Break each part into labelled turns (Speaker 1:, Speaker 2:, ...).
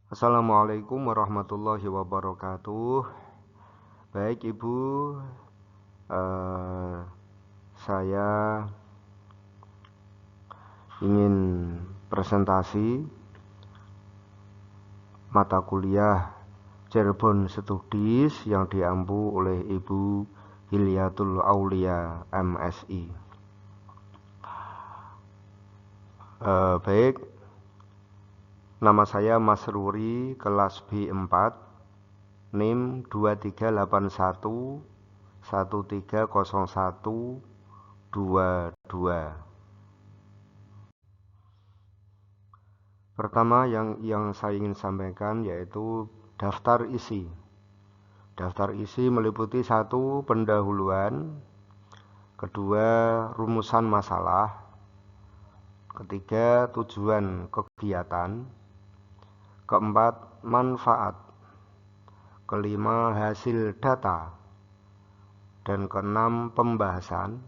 Speaker 1: Assalamualaikum warahmatullahi wabarakatuh. Baik Ibu, saya ingin presentasi mata kuliah Cirebon Studies yang diampu oleh Ibu Hilyatul Aulia MSI. Baik, nama saya Mas Ruri, kelas B4, NIM 2381 1301 22. Pertama yang saya ingin sampaikan yaitu daftar isi. Daftar isi meliputi 1. Pendahuluan, 2. Rumusan masalah, 3. Tujuan kegiatan, 4. Manfaat, 5. Hasil data, dan 6. Pembahasan.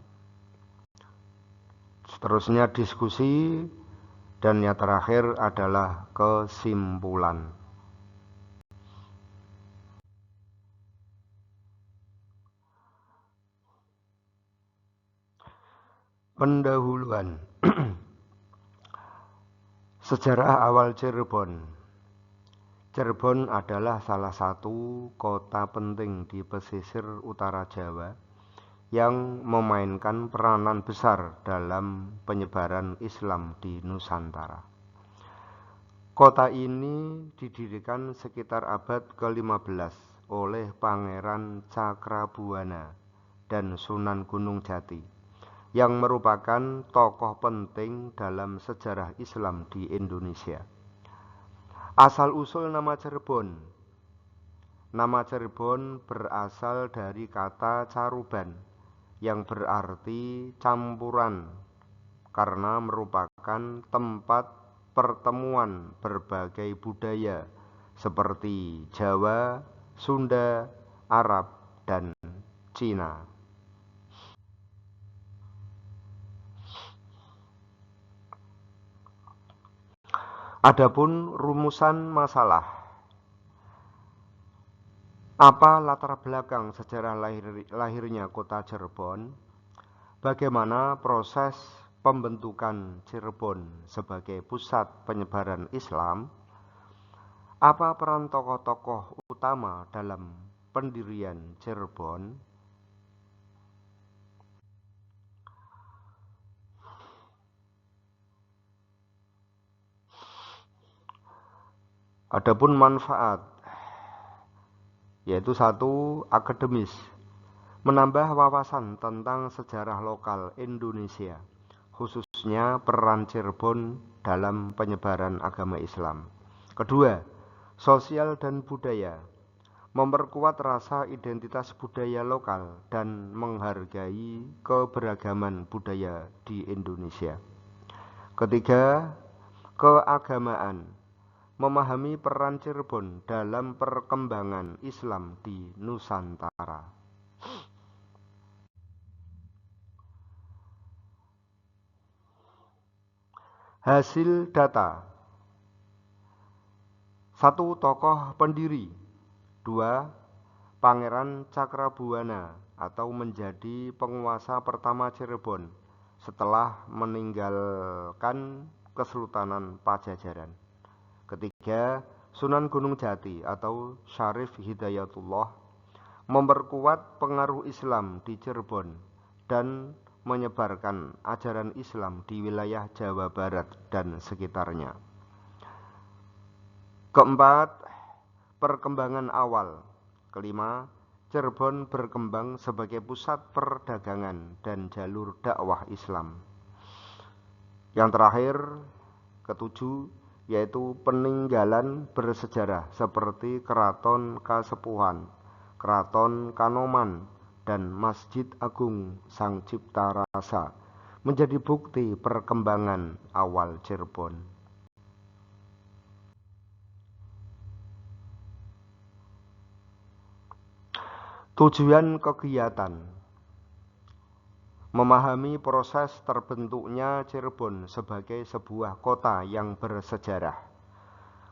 Speaker 1: Seterusnya diskusi, dan yang terakhir adalah kesimpulan. Pendahuluan. Sejarah awal Cirebon. Cirebon adalah salah satu kota penting di pesisir utara Jawa yang memainkan peranan besar dalam penyebaran Islam di Nusantara. Kota ini didirikan sekitar abad ke-15 oleh Pangeran Cakrabuana dan Sunan Gunung Jati, yang merupakan tokoh penting dalam sejarah Islam di Indonesia. Asal-usul nama Cirebon. Nama Cirebon berasal dari kata caruban, yang berarti campuran, karena merupakan tempat pertemuan berbagai budaya seperti Jawa, Sunda, Arab, dan Cina. Adapun rumusan masalah. Apa latar belakang sejarah lahirnya kota Cirebon? Bagaimana proses pembentukan Cirebon sebagai pusat penyebaran Islam? Apa peran tokoh-tokoh utama dalam pendirian Cirebon? Adapun manfaat, yaitu 1. Akademis, menambah wawasan tentang sejarah lokal Indonesia, khususnya peran Cirebon dalam penyebaran agama Islam. 2. Sosial dan budaya, memperkuat rasa identitas budaya lokal dan menghargai keberagaman budaya di Indonesia. 3. Keagamaan, memahami peran Cirebon dalam perkembangan Islam di Nusantara. Hasil data. 1. Tokoh pendiri. 2. Pangeran Cakrabuana atau menjadi penguasa pertama Cirebon setelah meninggalkan Kesultanan Pajajaran. 3. Sunan Gunung Jati atau Syarif Hidayatullah memperkuat pengaruh Islam di Cirebon dan menyebarkan ajaran Islam di wilayah Jawa Barat dan sekitarnya. 4. Perkembangan awal. 5. Cirebon berkembang sebagai pusat perdagangan dan jalur dakwah Islam. Yang terakhir, 7. Yaitu peninggalan bersejarah seperti Keraton Kasepuhan, Keraton Kanoman, dan Masjid Agung Sang Cipta Rasa menjadi bukti perkembangan awal Cirebon. Tujuan kegiatan: memahami proses terbentuknya Cirebon sebagai sebuah kota yang bersejarah.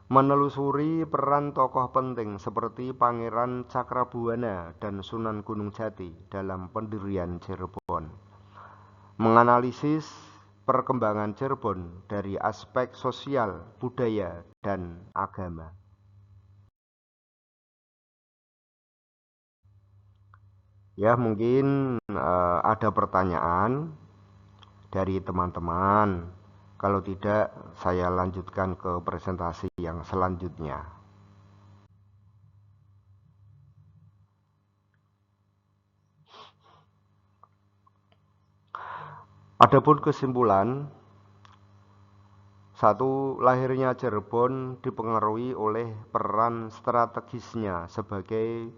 Speaker 1: menelusuri peran tokoh penting seperti Pangeran Cakrabuana dan Sunan Gunung Jati dalam pendirian Cirebon, menganalisis perkembangan Cirebon dari aspek sosial, budaya, dan agama. Ya, mungkin ada pertanyaan dari teman-teman. Kalau tidak, saya lanjutkan ke presentasi yang selanjutnya. Adapun kesimpulan, satu, lahirnya Cirebon dipengaruhi oleh peran strategisnya sebagai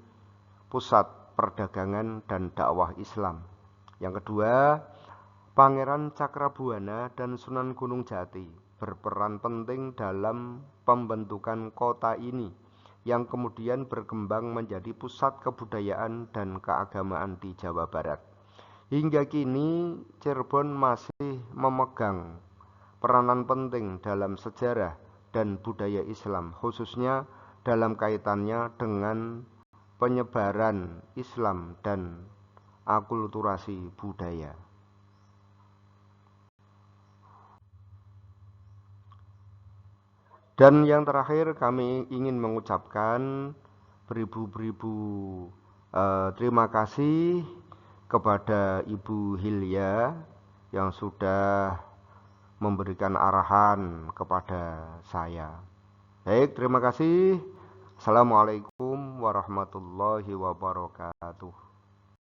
Speaker 1: pusat perdagangan dan dakwah Islam. Yang kedua, Pangeran Cakrabuana dan Sunan Gunung Jati berperan penting dalam pembentukan kota ini yang kemudian berkembang menjadi pusat kebudayaan dan keagamaan di Jawa Barat. Hingga kini Cirebon masih memegang peranan penting dalam sejarah dan budaya Islam, khususnya dalam kaitannya dengan penyebaran Islam dan akulturasi budaya. Dan yang terakhir, kami ingin mengucapkan beribu-beribu terima kasih kepada Ibu Hilya yang sudah memberikan arahan kepada saya. Baik, terima kasih. Assalamualaikum warahmatullahi wabarakatuh.